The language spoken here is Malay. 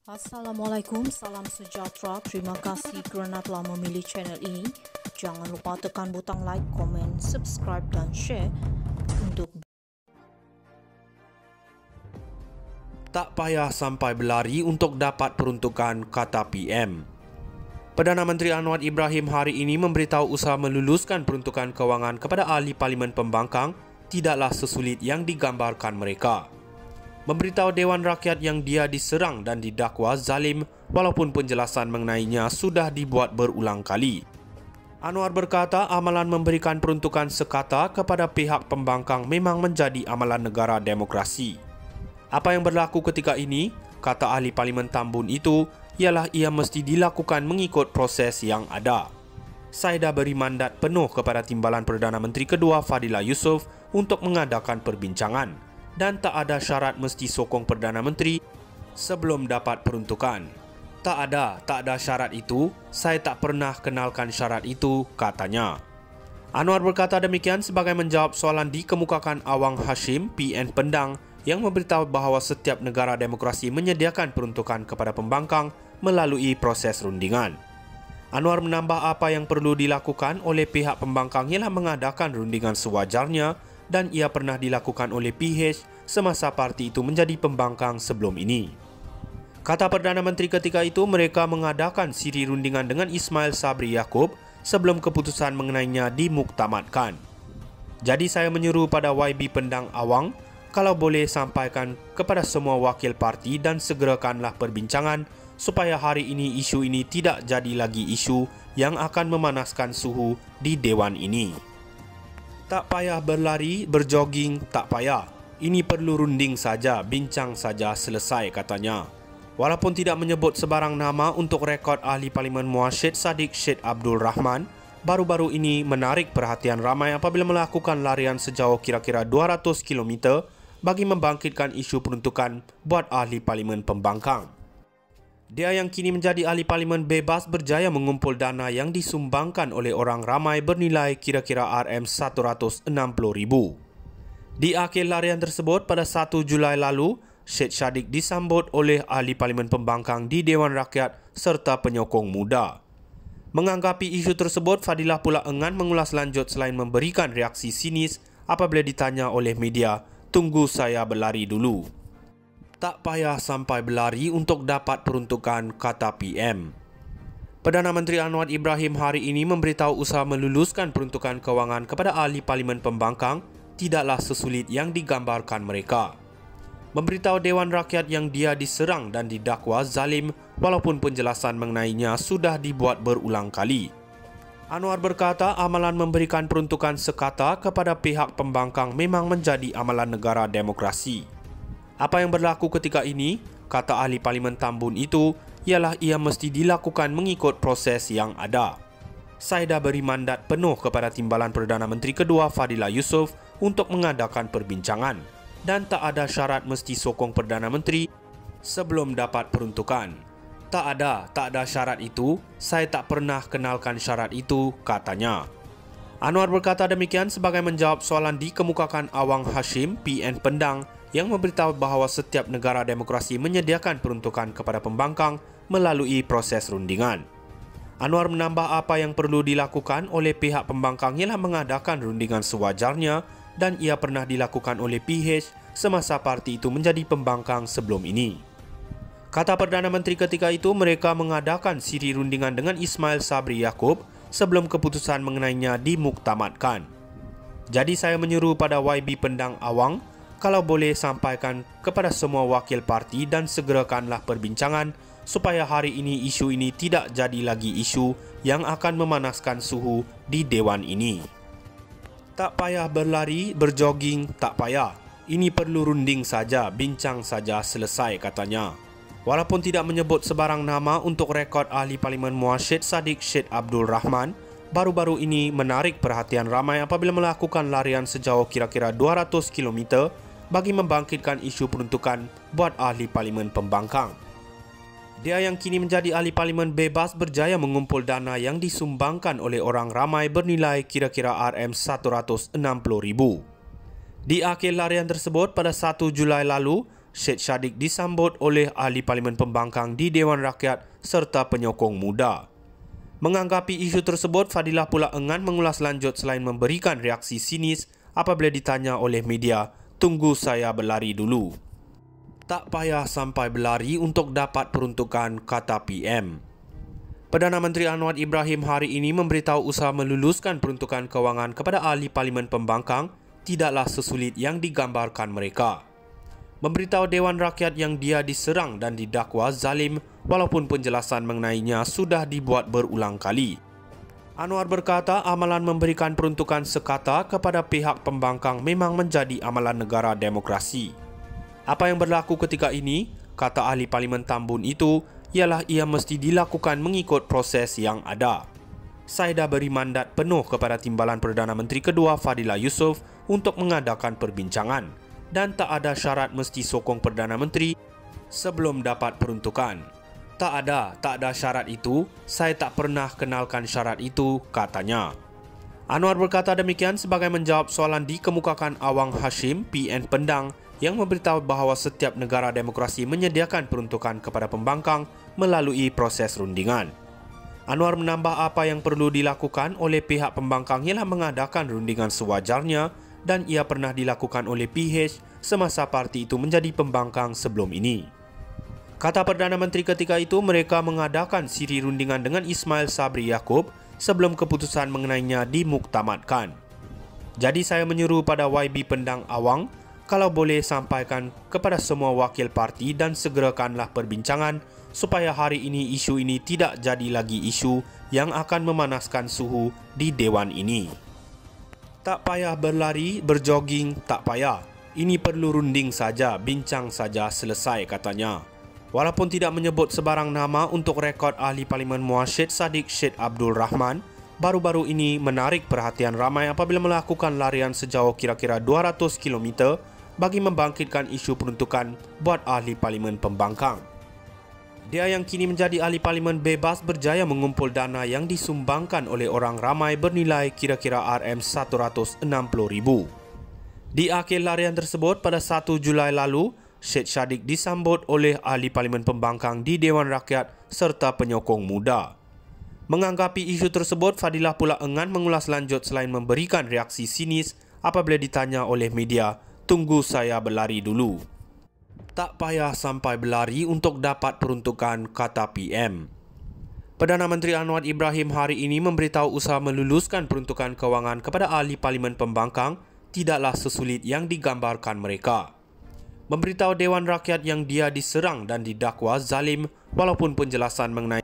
Assalamualaikum, salam sejahtera. Terima kasih kerana telah memilih channel ini. Jangan lupa tekan butang like, komen, subscribe dan share untuk tak payah sampai berlari untuk dapat peruntukan, kata PM. Perdana Menteri Anwar Ibrahim hari ini memberitahu usaha meluluskan peruntukan kewangan kepada ahli Parlimen Pembangkang tidaklah sesulit yang digambarkan mereka. Memberitahu Dewan Rakyat yang dia diserang dan didakwa zalim walaupun penjelasan mengenainya sudah dibuat berulang kali. Anwar berkata amalan memberikan peruntukan sekata kepada pihak pembangkang memang menjadi amalan negara demokrasi. Apa yang berlaku ketika ini, kata ahli Parlimen Tambun itu, ialah ia mesti dilakukan mengikut proses yang ada. Saya dah beri mandat penuh kepada Timbalan Perdana Menteri kedua Fadilah Yusof untuk mengadakan perbincangan dan tak ada syarat mesti sokong Perdana Menteri sebelum dapat peruntukan. Tak ada syarat itu, saya tak pernah kenalkan syarat itu, katanya. Anwar berkata demikian sebagai menjawab soalan dikemukakan Awang Hashim, PN Pendang, yang memberitahu bahawa setiap negara demokrasi menyediakan peruntukan kepada pembangkang melalui proses rundingan. Anwar menambah apa yang perlu dilakukan oleh pihak pembangkang ialah mengadakan rundingan sewajarnya dan ia pernah dilakukan oleh PH semasa parti itu menjadi pembangkang sebelum ini. Kata Perdana Menteri ketika itu mereka mengadakan siri rundingan dengan Ismail Sabri Yaakob sebelum keputusan mengenainya dimuktamadkan. Jadi saya menyuruh pada YB Pendang Awang kalau boleh sampaikan kepada semua wakil parti dan segerakanlah perbincangan supaya hari ini isu ini tidak jadi lagi isu yang akan memanaskan suhu di Dewan ini. Tak payah berlari, berjoging, tak payah. Ini perlu runding saja, bincang saja, selesai, katanya. Walaupun tidak menyebut sebarang nama untuk rekod ahli Parlimen Muarsyid Sadiq Syed Abdul Rahman, baru-baru ini menarik perhatian ramai apabila melakukan larian sejauh kira-kira 200 km bagi membangkitkan isu peruntukan buat ahli Parlimen Pembangkang. Dia yang kini menjadi ahli Parlimen bebas berjaya mengumpul dana yang disumbangkan oleh orang ramai bernilai kira-kira RM160,000. Di akhir larian tersebut pada 1 Julai lalu, Syed Shadiq disambut oleh ahli Parlimen Pembangkang di Dewan Rakyat serta penyokong muda. Menganggapi isu tersebut, Fadilah pula enggan mengulas lanjut selain memberikan reaksi sinis apabila ditanya oleh media, "Tunggu saya berlari dulu." Tak payah sampai berlari untuk dapat peruntukan, kata PM. Perdana Menteri Anwar Ibrahim hari ini memberitahu usaha meluluskan peruntukan kewangan kepada ahli Parlimen Pembangkang tidaklah sesulit yang digambarkan mereka. Memberitahu Dewan Rakyat yang dia diserang dan didakwa zalim walaupun penjelasan mengenainya sudah dibuat berulang kali. Anwar berkata amalan memberikan peruntukan sekata kepada pihak pembangkang memang menjadi amalan negara demokrasi. Apa yang berlaku ketika ini, kata ahli Parlimen Tambun itu, ialah ia mesti dilakukan mengikut proses yang ada. Saya dah beri mandat penuh kepada Timbalan Perdana Menteri kedua Fadilah Yusof untuk mengadakan perbincangan dan tak ada syarat mesti sokong Perdana Menteri sebelum dapat peruntukan. Tak ada syarat itu, saya tak pernah kenalkan syarat itu, katanya. Anwar berkata demikian sebagai menjawab soalan dikemukakan Awang Hashim, PN Pendang, yang memberitahu bahawa setiap negara demokrasi menyediakan peruntukan kepada pembangkang melalui proses rundingan. Anwar menambah apa yang perlu dilakukan oleh pihak pembangkang ialah mengadakan rundingan sewajarnya dan ia pernah dilakukan oleh PH semasa parti itu menjadi pembangkang sebelum ini. Kata Perdana Menteri ketika itu mereka mengadakan siri rundingan dengan Ismail Sabri Yaakob sebelum keputusan mengenainya dimuktamadkan. Jadi saya menyuruh pada YB Pendang Awang kalau boleh sampaikan kepada semua wakil parti dan segerakanlah perbincangan supaya hari ini isu ini tidak jadi lagi isu yang akan memanaskan suhu di Dewan ini. Tak payah berlari, berjoging, tak payah. Ini perlu runding saja, bincang saja, selesai, katanya. Walaupun tidak menyebut sebarang nama untuk rekod ahli Parlimen Muarsyid Sadiq Syed Abdul Rahman, baru-baru ini menarik perhatian ramai apabila melakukan larian sejauh kira-kira 200 km bagi membangkitkan isu peruntukan buat ahli Parlimen Pembangkang. Dia yang kini menjadi ahli Parlimen bebas berjaya mengumpul dana yang disumbangkan oleh orang ramai bernilai kira-kira RM160,000. Di akhir larian tersebut pada 1 Julai lalu, Syed Saddiq disambut oleh ahli Parlimen Pembangkang di Dewan Rakyat serta penyokong muda. Menganggapi isu tersebut, Fadilah pula enggan mengulas lanjut selain memberikan reaksi sinis apabila ditanya oleh media, "Tunggu saya berlari dulu." Tak payah sampai berlari untuk dapat peruntukan, kata PM. Perdana Menteri Anwar Ibrahim hari ini memberitahu usaha meluluskan peruntukan kewangan kepada ahli Parlimen Pembangkang tidaklah sesulit yang digambarkan mereka. Memberitahu Dewan Rakyat yang dia diserang dan didakwa zalim walaupun penjelasan mengenainya sudah dibuat berulang kali. Anwar berkata amalan memberikan peruntukan sekata kepada pihak pembangkang memang menjadi amalan negara demokrasi. Apa yang berlaku ketika ini, kata ahli Parlimen Tambun itu, ialah ia mesti dilakukan mengikut proses yang ada. Saya dah beri mandat penuh kepada Timbalan Perdana Menteri kedua Fadilah Yusof untuk mengadakan perbincangan dan tak ada syarat mesti sokong Perdana Menteri sebelum dapat peruntukan. Tak ada syarat itu, saya tak pernah kenalkan syarat itu, katanya. Anwar berkata demikian sebagai menjawab soalan dikemukakan Awang Hashim, PN Pendang, yang memberitahu bahawa setiap negara demokrasi menyediakan peruntukan kepada pembangkang melalui proses rundingan. Anwar menambah apa yang perlu dilakukan oleh pihak pembangkang ialah mengadakan rundingan sewajarnya dan ia pernah dilakukan oleh PH semasa parti itu menjadi pembangkang sebelum ini. Kata Perdana Menteri ketika itu, mereka mengadakan siri rundingan dengan Ismail Sabri Yaakob sebelum keputusan mengenainya dimuktamadkan. Jadi saya menyeru pada YB Pendang Awang, kalau boleh sampaikan kepada semua wakil parti dan segerakanlah perbincangan supaya hari ini isu ini tidak jadi lagi isu yang akan memanaskan suhu di Dewan ini. Tak payah berlari, berjoging, tak payah. Ini perlu runding saja, bincang saja, selesai, katanya. Walaupun tidak menyebut sebarang nama untuk rekod ahli Parlimen Muar Syed Saddiq Syed Abdul Rahman, baru-baru ini menarik perhatian ramai apabila melakukan larian sejauh kira-kira 200 km bagi membangkitkan isu peruntukan buat ahli Parlimen Pembangkang. Dia yang kini menjadi ahli Parlimen bebas berjaya mengumpul dana yang disumbangkan oleh orang ramai bernilai kira-kira RM160,000. Di akhir larian tersebut pada 1 Julai lalu, Syed Saddiq disambut oleh ahli Parlimen Pembangkang di Dewan Rakyat serta penyokong muda. Menganggapi isu tersebut, Fadilah pula enggan mengulas lanjut selain memberikan reaksi sinis apabila ditanya oleh media, "Tunggu saya berlari dulu." Tak payah sampai berlari untuk dapat peruntukan, kata PM. Perdana Menteri Anwar Ibrahim hari ini memberitahu usaha meluluskan peruntukan kewangan kepada ahli Parlimen Pembangkang tidaklah sesulit yang digambarkan mereka. Memberitahu Dewan Rakyat yang dia diserang dan didakwa zalim walaupun penjelasan mengenai